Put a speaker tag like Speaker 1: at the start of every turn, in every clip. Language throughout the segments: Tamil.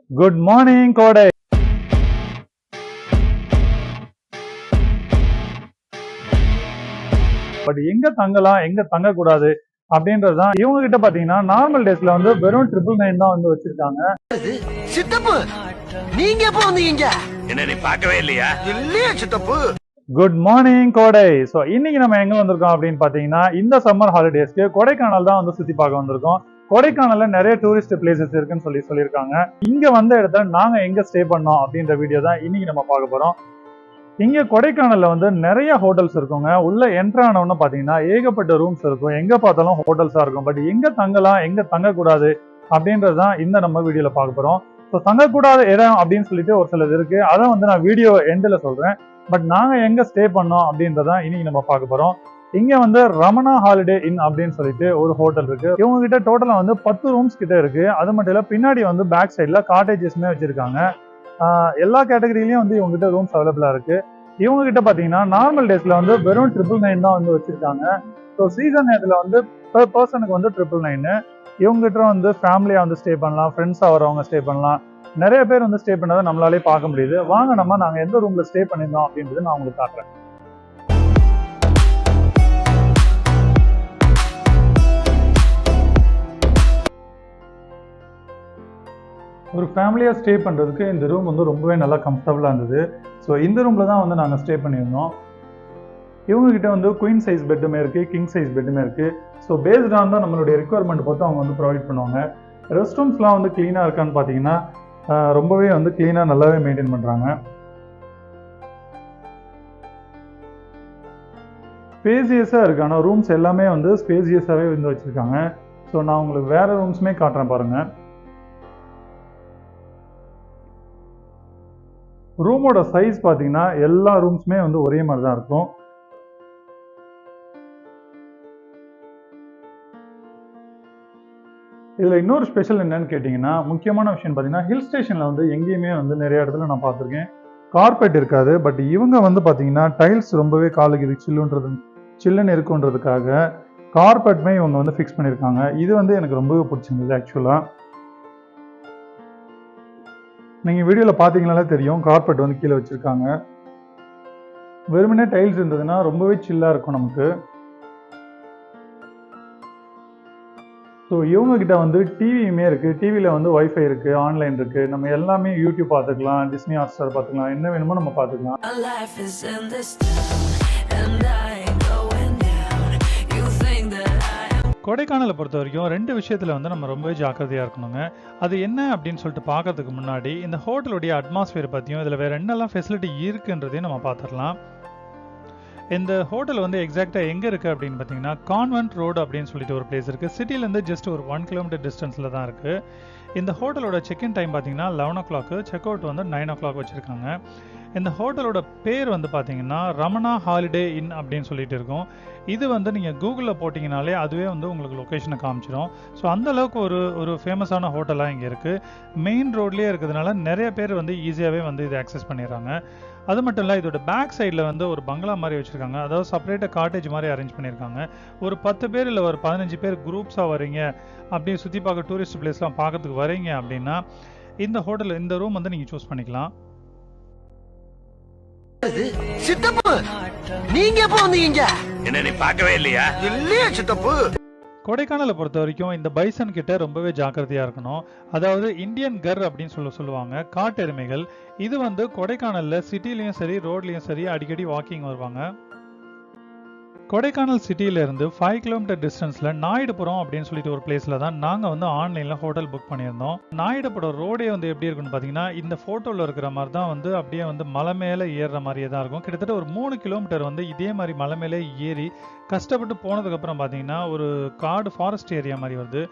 Speaker 1: குட் மார்னிங் கோடை. பட் எங்க தங்கலாம் எங்க தங்க கூடாது அப்படின்றதுதான் இவங்க கிட்ட பாத்தீங்கன்னா நார்மல் டேஸ்ல வந்து வெறும் 999 தான் வந்து வச்சிருக்காங்க.
Speaker 2: சித்தப்பு நீங்க எப்ப வந்தீங்க? என்ன நீ பார்க்கவே இல்லையா? இல்லையா சித்தப்பு.
Speaker 1: குட் மார்னிங் கோடை. ஸோ இன்னைக்கு நம்ம எங்க வந்திருக்கோம் அப்படின்னு பாத்தீங்கன்னா இந்த சம்மர் ஹாலிடேஸ்க்கு கொடைக்கானல் தான் வந்து சுத்தி பார்க்க வந்திருக்கோம். கொடைக்கானல்ல நிறைய டூரிஸ்ட் பிளேசஸ் இருக்குன்னு சொல்லியிருக்காங்க. இங்க வந்த இடத்துல நாங்க எங்க ஸ்டே பண்ணோம் அப்படின்ற வீடியோ தான் இன்னைக்கு நம்ம பார்க்க போறோம். இங்க கொடைக்கானல்ல வந்து நிறைய ஹோட்டல்ஸ் இருக்குங்க. உள்ள என்ட்ரு ஆனவொன்னு பாத்தீங்கன்னா ஏகப்பட்ட ரூம்ஸ் இருக்கும். எங்க பார்த்தாலும் ஹோட்டல்ஸா இருக்கும். பட் எங்க தங்கலாம் எங்க தங்கக்கூடாது அப்படின்றதுதான் இந்த நம்ம வீடியோல பார்க்க போறோம். ஸோ தங்கக்கூடாத இடம் அப்படின்னு சொல்லிட்டு ஒரு சிலது இருக்கு. அதை வந்து நான் வீடியோ எண்டில் சொல்றேன். பட் நாங்க எங்க ஸ்டே பண்ணோம் அப்படின்றதான் இன்னைக்கு நம்ம பார்க்க போறோம். இங்க வந்து ரமணா ஹாலிடே இன் அப்படின்னு சொல்லிட்டு ஒரு ஹோட்டல் இருக்கு. இவங்க கிட்ட டோட்டலா வந்து 10 ரூம்ஸ் கிட்ட இருக்கு. அது மட்டும் இல்ல பின்னாடி வந்து பேக் சைட்ல காட்டேஜஸ்மே வச்சிருக்காங்க. எல்லா கேட்டகரியிலயும் வந்து இவங்க கிட்ட ரூம்ஸ் அவைலபிளா இருக்கு. இவங்க கிட்ட பாத்தீங்கன்னா நார்மல் டேஸ்ல வந்து வெறும் 999 தான் வந்து வச்சிருக்காங்க. ஸோ சீசன் நேரத்துல வந்து பெர் பர்சனுக்கு வந்து 999. இவங்க கிட்ட வந்து ஃபேமிலியா வந்து ஸ்டே பண்ணலாம், ஃப்ரெண்ட்ஸா வரவங்க ஸ்டே பண்ணலாம். நிறைய பேர் வந்து ஸ்டே பண்ணதை நம்மளாலே பார்க்க முடியுது. வாங்க நாங்க எந்த ரூம்ல ஸ்டே பண்ணிருந்தோம் அப்படின்றது நான் உங்களுக்கு காட்டுறேன். ஒரு ஃபேமிலியாக ஸ்டே பண்ணுறதுக்கு இந்த ரூம் வந்து ரொம்பவே நல்லா கம்ஃபர்டபுளாக இருந்தது. ஸோ இந்த ரூமில் தான் வந்து நாங்கள் ஸ்டே பண்ணியிருந்தோம். இவங்ககிட்ட வந்து குயின் சைஸ் பெட்டுமே இருக்குது, கிங் சைஸ் பெட்டுமே இருக்குது. ஸோ பேஸ்ட் ஆன் தான் நம்மளுடைய ரெக்குவயர்மெண்ட் பொறுத்து அவங்க வந்து ப்ரொவைட் பண்ணுவாங்க. ரெஸ்ட் ரூம்ஸ்லாம் வந்து க்ளீனாக இருக்கான்னு பார்த்தீங்கன்னா ரொம்பவே வந்து க்ளீனாக நல்லாவே மெயின்டைன் பண்ணுறாங்க. ஸ்பேசியஸாக இருக்கு. ஆனால் ரூம்ஸ் எல்லாமே வந்து ஸ்பேசியஸாகவே வந்து வச்சுருக்காங்க. ஸோ நான் உங்களுக்கு வேறு ரூம்ஸுமே காட்டுறேன் பாருங்கள். ரூமோட சைஸ் பார்த்தீங்கன்னா எல்லா ரூம்ஸுமே வந்து ஒரே மாதிரி தான் இருக்கும். இதில் இன்னொரு ஸ்பெஷல் என்னன்னு கேட்டிங்கன்னா, முக்கியமான விஷயம் பார்த்தீங்கன்னா ஹில் ஸ்டேஷனில் வந்து எங்கேயுமே வந்து நிறைய இடத்துல நான் பார்த்துருக்கேன் கார்பெட் இருக்காது. பட் இவங்க வந்து பார்த்தீங்கன்னா டைல்ஸ் ரொம்பவே காலுக்கு இது சில்லுன்னு இருக்குன்றதுக்காக கார்பெட்மே இவங்க வந்து ஃபிக்ஸ் பண்ணியிருக்காங்க. இது வந்து எனக்கு ரொம்பவே பிடிச்சிருந்தது. ஆக்சுவலாக நீங்கள் வீடியோவில் பார்த்தீங்கனாலே தெரியும் கார்பெட் வந்து கீழே வச்சுருக்காங்க. வெறுமனே டைல்ஸ் இருந்ததுன்னா ரொம்பவே சில்லாக இருக்கும் நமக்கு. ஸோ இவங்ககிட்ட வந்து டிவியுமே இருக்குது. டிவியில் வந்து வைஃபை இருக்குது, ஆன்லைன் இருக்குது. நம்ம எல்லாமே யூடியூப் பார்த்துக்கலாம், டிஸ்னி ஹாட்ஸ்டார் பார்த்துக்கலாம், என்ன வேணுமோ நம்ம பார்த்துக்கலாம். கொடைக்கானலை பொறுத்த வரைக்கும் 2 விஷயத்தில் வந்து நம்ம ரொம்பவே ஜாக்கிரதையாக இருக்கணுங்க. அது என்ன அப்படின்னு சொல்லிட்டு பார்க்கறதுக்கு முன்னாடி இந்த ஹோட்டலுடைய அட்மாஸ்பியர் பற்றியும் இதில் வேறு என்னெல்லாம் ஃபெசிலிட்டி இருக்குன்றதையும் நம்ம பார்த்துடலாம். இந்த ஹோட்டல் வந்து எக்ஸாக்டாக எங்கே இருக்குது அப்படின்னு பார்த்தீங்கன்னா கான்வென்ட் ரோடு அப்படின்னு சொல்லிட்டு ஒரு பிளேஸ் இருக்குது. சிட்டிலேருந்து ஜஸ்ட் ஒரு 1 கிலோமீட்டர் டிஸ்டன்ஸில் தான் இருக்குது. இந்த ஹோட்டலோட செக்இன் டைம் பார்த்தீங்கன்னா 11 o'clock, செக் அவுட் வந்து 9 o'clock வச்சுருக்காங்க. இந்த ஹோட்டலோட பேர் வந்து பார்த்தீங்கன்னா ரமணா ஹாலிடே இன் அப்படின்னு சொல்லிட்டு இருக்கும். இது வந்து நீங்கள் கூகுளில் போட்டிங்கனாலே அதுவே வந்து உங்களுக்கு லொக்கேஷனை காமிச்சிடும். ஸோ அந்தளவுக்கு ஒரு ஃபேமஸான ஹோட்டலாக இங்கே இருக்குது. மெயின் ரோட்லேயே இருக்கிறதுனால நிறைய பேர் வந்து ஈஸியாகவே வந்து இதை ஆக்சஸ் பண்ணிடுறாங்க. அது மட்டும் இல்லை, இதோட பேக் சைடில் வந்து ஒரு பங்களா மாதிரி வச்சுருக்காங்க. அதாவது செப்பரேட்டாக காட்டேஜ் மாதிரி அரேஞ்ச் பண்ணியிருக்காங்க. ஒரு 10 பேர் இல்லை ஒரு 15 பேர் குரூப்ஸாக வரீங்க, அப்படியே சுற்றி பார்க்க டூரிஸ்ட் பிளேஸ்லாம் பார்க்கறதுக்கு வரீங்க அப்படின்னா இந்த ஹோட்டல் இந்த ரூம் வந்து நீங்கள் சூஸ் பண்ணிக்கலாம்.
Speaker 2: சித்தப்பு நீங்க எப்ப வந்தீங்க? என்ன நீ பார்க்கவே இல்லையா? இல்லையா சித்தப்பு.
Speaker 1: கொடைக்கானலை பொறுத்த வரைக்கும் இந்த பைசன் கிட்ட ரொம்பவே ஜாக்கிரதையாக இருக்கணும். அதாவது இந்தியன் கர் அப்படின்னு சொல்லுவாங்க, காட்டெருமைகள். இது வந்து கொடைக்கானலில் சிட்டிலையும் சரி ரோட்லேயும் சரி அடிக்கடி வாக்கிங் வருவாங்க. கொடைக்கானல் சிட்டியிலேருந்து 5 கிலோமீட்டர் டிஸ்டன்ஸில் நாயுடுபுரம் அப்படின்னு சொல்லிட்டு ஒரு பிளேஸில் தான் நாங்கள் வந்து ஆன்லைனில் ஹோட்டல் புக் பண்ணியிருந்தோம். நாயுடுபுரம் ரோடே வந்து எப்படி இருக்குன்னு பார்த்தீங்கன்னா இந்த ஃபோட்டோவில் இருக்கிற மாதிரி தான் வந்து அப்படியே வந்து மலை மேலே ஏறுற மாதிரியே தான் இருக்கும். கிட்டத்தட்ட ஒரு 3 கிலோமீட்டர் வந்து இதே மாதிரி மலை மேலே ஏறி கஷ்டப்பட்டு போனதுக்கப்புறம் பார்த்தீங்கன்னா ஒரு காடு ஃபாரஸ்ட் ஏரியா மாதிரி வருது.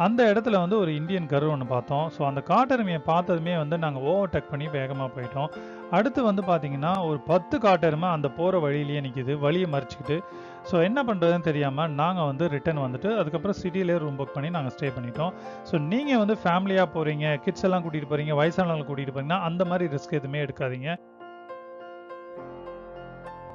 Speaker 1: அந்த இடத்துல வந்து ஒரு இந்தியன் கரு ஒன்று பார்த்தோம். ஸோ அந்த காட்டெருமையை பார்த்ததுமே வந்து நாங்கள் ஓவர்டேக் பண்ணி வேகமாக போயிட்டோம். அடுத்து வந்து பார்த்தீங்கன்னா ஒரு 10 காட்டெருமை அந்த போகிற வழியிலேயே நிற்கிது, வழியை மறிச்சிக்கிட்டு. ஸோ என்ன பண்ணுறதுன்னு தெரியாமல் நாங்கள் வந்து ரிட்டர்ன் வந்துட்டு அதுக்கப்புறம் சிட்டியிலே ரூம் புக் பண்ணி நாங்கள் ஸ்டே பண்ணிட்டோம். ஸோ நீங்கள் வந்து ஃபேமிலியாக போகிறீங்க, கிட்ஸ் எல்லாம் கூட்டிகிட்டு போகிறீங்க, வயசானவங்களை கூட்டிகிட்டு போகிறீங்கன்னா அந்த மாதிரி ரிஸ்க் எதுவுமே எடுக்காதீங்க.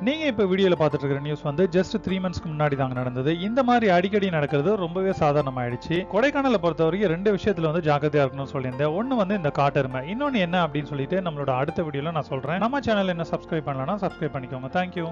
Speaker 1: நீங்க இப்ப வீடியோல பார்த்துட்டு இருக்கிற நியூஸ் வந்து ஜஸ்ட் 3 மந்த்ஸ்க்கு முன்னாடி தாங்க நடந்தது. இந்த மாதிரி அடிக்கடி நடக்கிறது ரொம்பவே சாதாரணமாயிடுச்சு. கொடைக்கானலை பொறுத்தவரைக்கும் 2 விஷயத்துல வந்து ஜாக்கிரதையா இருக்கணும்னு சொல்லியிருந்தேன். ஒன்னு வந்து இந்த காட்டெருமை, இன்னொன்னு என்ன அப்படின்னு சொல்லிட்டு நம்மளோட அடுத்த வீடியோல நான் சொல்றேன். நம்ம சேனல் என்ன சப்ஸ்கிரைப் பண்ணலன்னா சப்ஸ்கிரைப் பண்ணிக்கோங்க. தேங்க்யூ.